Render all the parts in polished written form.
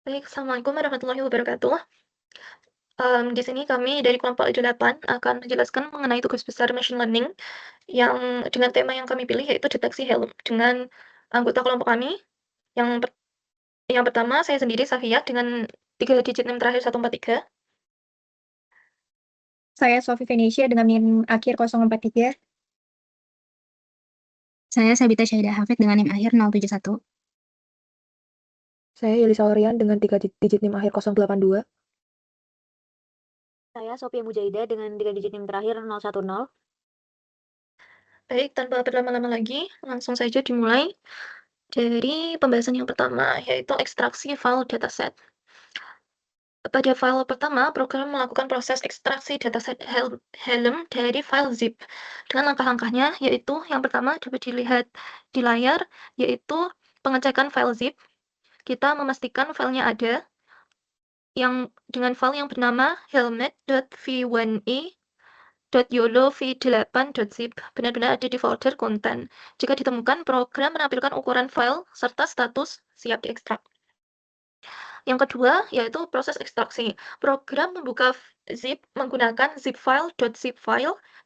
Baik, Assalamualaikum warahmatullahi wabarakatuh. Di sini kami dari kelompok 8 akan menjelaskan mengenai tugas besar machine learning yang dengan tema yang kami pilih yaitu deteksi helm dengan anggota kelompok kami. Yang per yang pertama saya sendiri Safia dengan 3 digit NIM terakhir 143. Saya Sofi Venesia dengan NIM akhir 043. Saya Sabita Syahidah Hafid dengan NIM akhir 071. Saya Yelisa Orian dengan 3 digit NIM akhir 082. Saya Sophia Mujahida dengan 3 digit NIM terakhir 010. Baik, tanpa berlama-lama lagi, langsung saja dimulai dari pembahasan yang pertama, yaitu ekstraksi file dataset. Pada file pertama, program melakukan proses ekstraksi dataset helm dari file zip dengan langkah-langkahnya, yaitu yang pertama dapat dilihat di layar, yaitu pengecekan file zip. Kita memastikan filenya ada yang dengan file yang bernama helmet.v1e.yolov8.zip benar-benar ada di folder konten. Jika ditemukan, program menampilkan ukuran file serta status siap diekstrak. Yang kedua, yaitu proses ekstraksi. Program membuka zip menggunakan zip file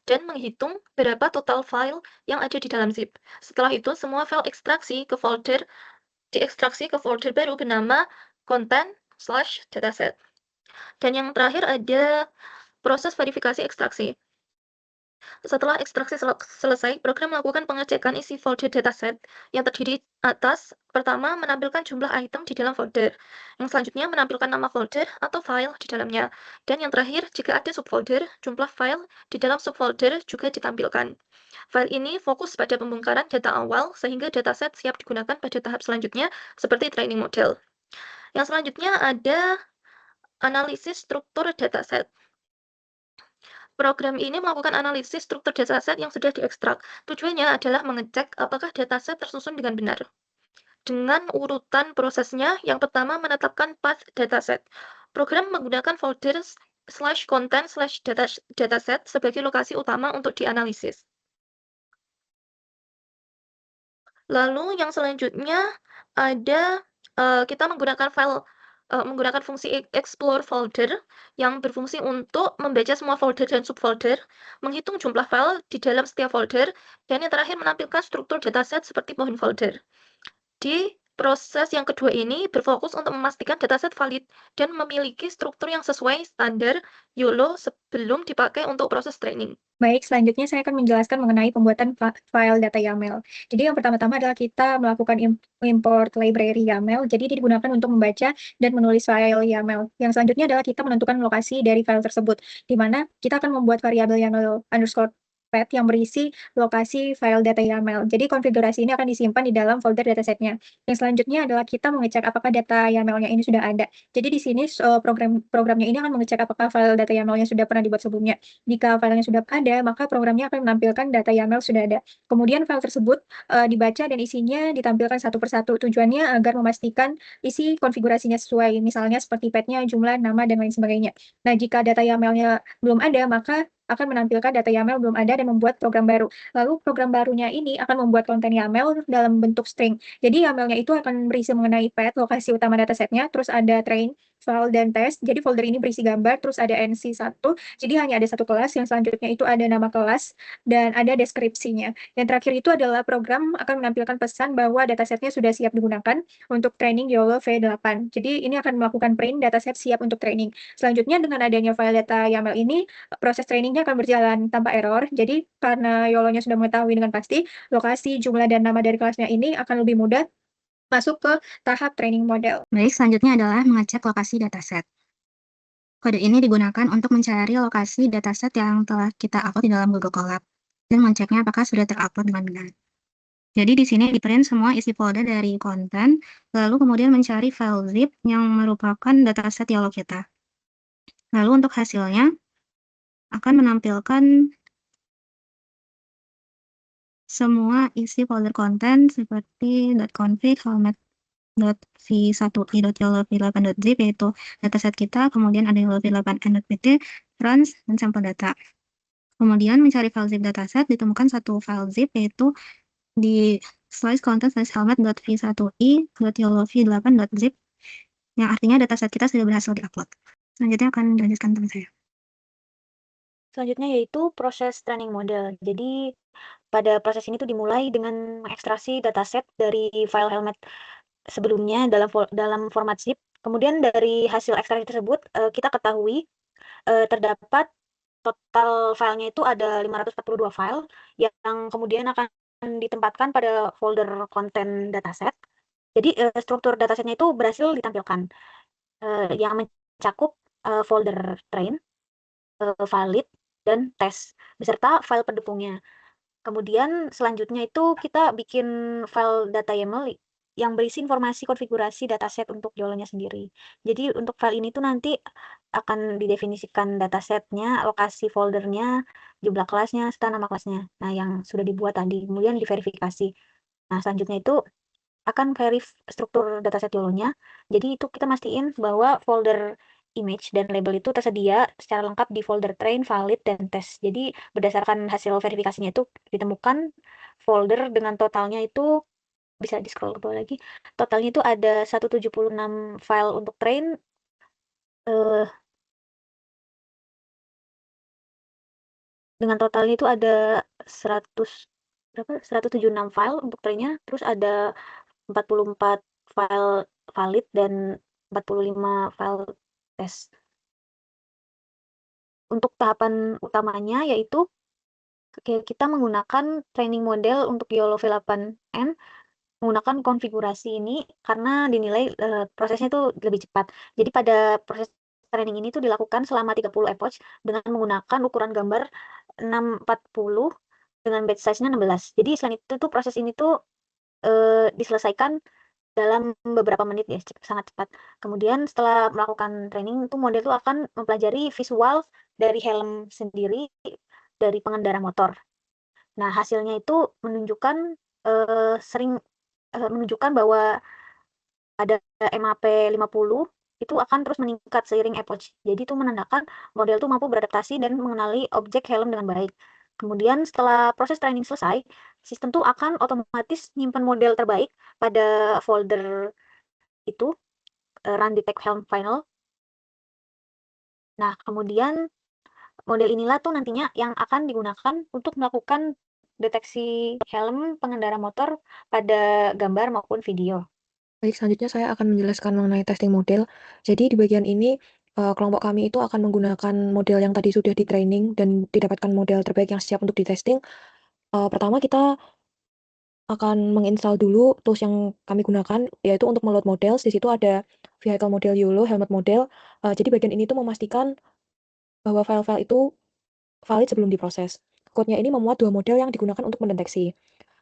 dan menghitung berapa total file yang ada di dalam zip. Setelah itu, semua file diekstraksi ke folder baru bernama content/dataset. Dan yang terakhir ada proses verifikasi ekstraksi. Setelah ekstraksi selesai, program melakukan pengecekan isi folder dataset yang terdiri atas, pertama, menampilkan jumlah item di dalam folder. Yang selanjutnya, menampilkan nama folder atau file di dalamnya. Dan yang terakhir, jika ada subfolder, jumlah file di dalam subfolder juga ditampilkan. File ini fokus pada pembongkaran data awal sehingga dataset siap digunakan pada tahap selanjutnya seperti training model. Yang selanjutnya ada analisis struktur dataset. Program ini melakukan analisis struktur dataset yang sudah diekstrak. Tujuannya adalah mengecek apakah dataset tersusun dengan benar. Dengan urutan prosesnya, yang pertama menetapkan path dataset. Program menggunakan folder /content/dataset sebagai lokasi utama untuk dianalisis. Lalu yang selanjutnya ada kita menggunakan fungsi explore folder yang berfungsi untuk membaca semua folder dan subfolder, menghitung jumlah file di dalam setiap folder, dan yang terakhir menampilkan struktur dataset seperti pohon folder. Di proses yang kedua ini berfokus untuk memastikan dataset valid dan memiliki struktur yang sesuai standar YOLO sebelum dipakai untuk proses training. Baik, selanjutnya saya akan menjelaskan mengenai pembuatan file data YAML. Jadi yang pertama-tama adalah kita melakukan import library YAML. Jadi ini digunakan untuk membaca dan menulis file YAML. Yang selanjutnya adalah kita menentukan lokasi dari file tersebut, di mana kita akan membuat variabel YAML underscore path yang berisi lokasi file data YAML. Jadi konfigurasi ini akan disimpan di dalam folder datasetnya. Yang selanjutnya adalah kita mengecek apakah data YAML-nya ini sudah ada. Jadi di sini programnya ini akan mengecek apakah file data YAML-nya sudah pernah dibuat sebelumnya. Jika filenya sudah ada, maka programnya akan menampilkan data YAML sudah ada. Kemudian file tersebut dibaca dan isinya ditampilkan satu persatu. Tujuannya agar memastikan isi konfigurasinya sesuai, misalnya seperti path-nya, jumlah, nama, dan lain sebagainya. Nah, jika data YAML-nya belum ada, maka akan menampilkan data YAML belum ada dan membuat program baru. Lalu program barunya ini akan membuat konten YAML dalam bentuk string. Jadi YAML-nya itu akan berisi mengenai path, lokasi utama datasetnya, terus ada train, file, dan test. Jadi folder ini berisi gambar, terus ada NC1. Jadi hanya ada satu kelas, yang selanjutnya itu ada nama kelas, dan ada deskripsinya. Yang terakhir itu adalah program akan menampilkan pesan bahwa datasetnya sudah siap digunakan untuk training YOLO V8. Jadi ini akan melakukan print dataset siap untuk training. Selanjutnya dengan adanya file data YAML ini, proses trainingnya akan berjalan tanpa error. Jadi karena YOLO-nya sudah mengetahui dengan pasti lokasi, jumlah, dan nama dari kelasnya ini akan lebih mudah masuk ke tahap training model. Baik, selanjutnya adalah mengecek lokasi dataset. Kode ini digunakan untuk mencari lokasi dataset yang telah kita upload di dalam Google Colab dan mengeceknya apakah sudah terupload dengan benar. Jadi di sini di-print semua isi folder dari konten, lalu kemudian mencari file zip yang merupakan dataset YOLO kita. Lalu untuk hasilnya akan menampilkan semua isi folder konten seperti .config, helmet.v1i.yolov8.zip yaitu dataset kita, kemudian ada yolov8n.pt, runs, dan sampel data. Kemudian mencari file zip dataset, ditemukan satu file zip yaitu di slice content/helmet.v1i.yolov8.zip yang artinya dataset kita sudah berhasil diupload. Selanjutnya akan dilanjutkan teman saya. Selanjutnya yaitu proses training model. Jadi pada proses ini tuh dimulai dengan mengekstraksi dataset dari file Helmet sebelumnya dalam format zip. Kemudian dari hasil ekstraksi tersebut kita ketahui terdapat total filenya itu ada 542 file yang kemudian akan ditempatkan pada folder konten dataset. Jadi struktur datasetnya itu berhasil ditampilkan yang mencakup folder train, valid, dan tes beserta file pendukungnya. Kemudian selanjutnya itu kita bikin file data YAML yang berisi informasi konfigurasi dataset untuk YOLO-nya sendiri. Jadi untuk file ini tuh nanti akan didefinisikan datasetnya, lokasi foldernya, jumlah kelasnya, serta nama kelasnya. Nah, yang sudah dibuat tadi, kemudian diverifikasi. Nah, selanjutnya itu akan verif struktur dataset YOLO-nya. Jadi itu kita mastiin bahwa folder image dan label itu tersedia secara lengkap di folder train, valid, dan test. Jadi berdasarkan hasil verifikasinya itu ditemukan folder dengan totalnya itu bisa di scroll ke bawah lagi. Totalnya itu ada 176 file untuk train, dengan totalnya itu ada 176 file untuk trainnya, terus ada 44 file valid dan 45 file tes. Untuk tahapan utamanya yaitu kita menggunakan training model untuk YOLO V8N menggunakan konfigurasi ini karena dinilai prosesnya itu lebih cepat. Jadi pada proses training ini tuh dilakukan selama 30 epoch dengan menggunakan ukuran gambar 640 dengan batch size-nya 16. Jadi selain itu tuh proses ini tuh diselesaikan dalam beberapa menit ya, sangat cepat. Kemudian setelah melakukan training itu model itu akan mempelajari visual dari helm sendiri dari pengendara motor. Nah, hasilnya itu menunjukkan menunjukkan bahwa ada MAP 50 itu akan terus meningkat seiring epoch. Jadi itu menandakan model itu mampu beradaptasi dan mengenali objek helm dengan baik. Kemudian setelah proses training selesai, sistem itu akan otomatis nyimpan model terbaik pada folder itu, run detect helm final. Nah, kemudian model inilah tuh nantinya yang akan digunakan untuk melakukan deteksi helm pengendara motor pada gambar maupun video. Baik, selanjutnya saya akan menjelaskan mengenai testing model. Jadi di bagian ini kelompok kami itu akan menggunakan model yang tadi sudah di-training dan didapatkan model terbaik yang siap untuk di-testing. Pertama kita akan menginstal dulu tools yang kami gunakan, yaitu untuk meload model. Di situ ada vehicle model YOLO, helmet model. Jadi bagian ini tuh memastikan bahwa file-file itu valid sebelum diproses. Code-nya ini memuat 2 model yang digunakan untuk mendeteksi.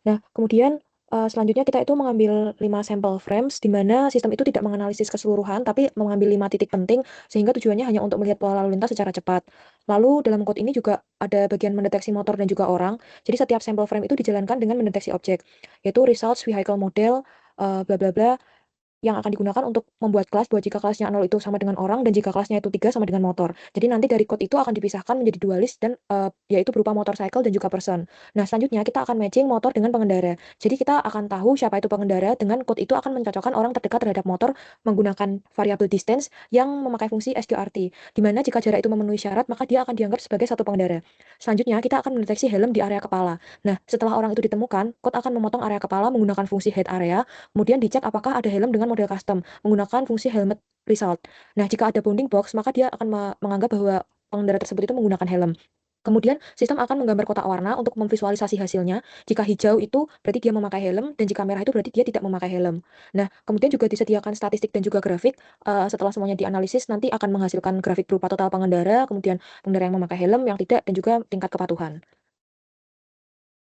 Nah, kemudian selanjutnya kita itu mengambil 5 sampel frames, di mana sistem itu tidak menganalisis keseluruhan, tapi mengambil 5 titik penting, sehingga tujuannya hanya untuk melihat pola lalu lintas secara cepat. Lalu dalam code ini juga ada bagian mendeteksi motor dan juga orang. Jadi setiap sampel frame itu dijalankan dengan mendeteksi objek, yaitu results vehicle model, bla bla bla, yang akan digunakan untuk membuat kelas bahwa jika kelasnya 0 itu sama dengan orang dan jika kelasnya itu 3 sama dengan motor. Jadi nanti dari code itu akan dipisahkan menjadi 2 list dan yaitu berupa motorcycle dan juga person. Nah, selanjutnya kita akan matching motor dengan pengendara. Jadi kita akan tahu siapa itu pengendara dengan code itu akan mencocokkan orang terdekat terhadap motor menggunakan variable distance yang memakai fungsi SQRT. Di mana jika jarak itu memenuhi syarat, maka dia akan dianggap sebagai satu pengendara. Selanjutnya kita akan mendeteksi helm di area kepala. Nah, setelah orang itu ditemukan, code akan memotong area kepala menggunakan fungsi head area. Kemudian dicek apakah ada helm dengan model custom menggunakan fungsi helmet result. Nah, jika ada bounding box, maka dia akan menganggap bahwa pengendara tersebut itu menggunakan helm. Kemudian sistem akan menggambar kotak warna untuk memvisualisasi hasilnya. Jika hijau itu berarti dia memakai helm dan jika merah itu berarti dia tidak memakai helm. Nah, kemudian juga disediakan statistik dan juga grafik. Setelah semuanya dianalisis nanti akan menghasilkan grafik berupa total pengendara, kemudian pengendara yang memakai helm, yang tidak, dan juga tingkat kepatuhan.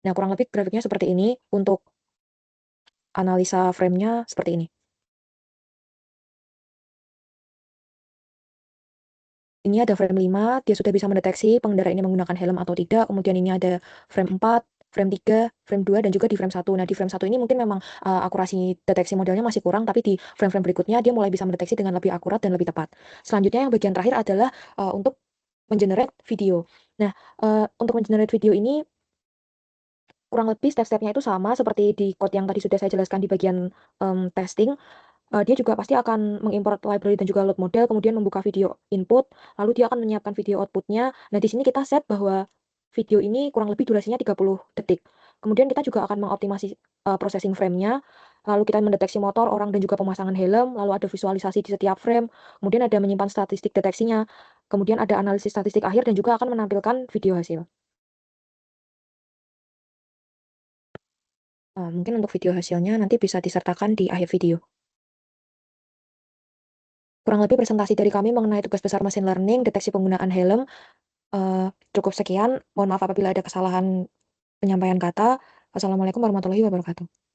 Nah, kurang lebih grafiknya seperti ini. Untuk analisa frame-nya seperti ini. Ini ada frame 5, dia sudah bisa mendeteksi pengendara ini menggunakan helm atau tidak. Kemudian ini ada frame 4, frame 3, frame 2, dan juga di frame 1. Nah, di frame 1 ini mungkin memang akurasi deteksi modelnya masih kurang, tapi di frame-frame berikutnya dia mulai bisa mendeteksi dengan lebih akurat dan lebih tepat. Selanjutnya yang bagian terakhir adalah untuk mengenerate video. Nah, untuk mengenerate video ini kurang lebih step-stepnya itu sama seperti di code yang tadi sudah saya jelaskan di bagian testing. dia juga pasti akan mengimport library dan juga load model, kemudian membuka video input, lalu dia akan menyiapkan video output-nya. Nah, di sini kita set bahwa video ini kurang lebih durasinya 30 detik. Kemudian kita juga akan mengoptimasi processing frame-nya, lalu kita mendeteksi motor, orang, dan juga pemasangan helm, lalu ada visualisasi di setiap frame, kemudian ada menyimpan statistik deteksinya, kemudian ada analisis statistik akhir, dan juga akan menampilkan video hasil. Mungkin untuk video hasilnya nanti bisa disertakan di akhir video. Kurang lebih presentasi dari kami mengenai tugas besar machine learning, deteksi penggunaan helm, cukup sekian. Mohon maaf apabila ada kesalahan penyampaian kata. Wassalamualaikum warahmatullahi wabarakatuh.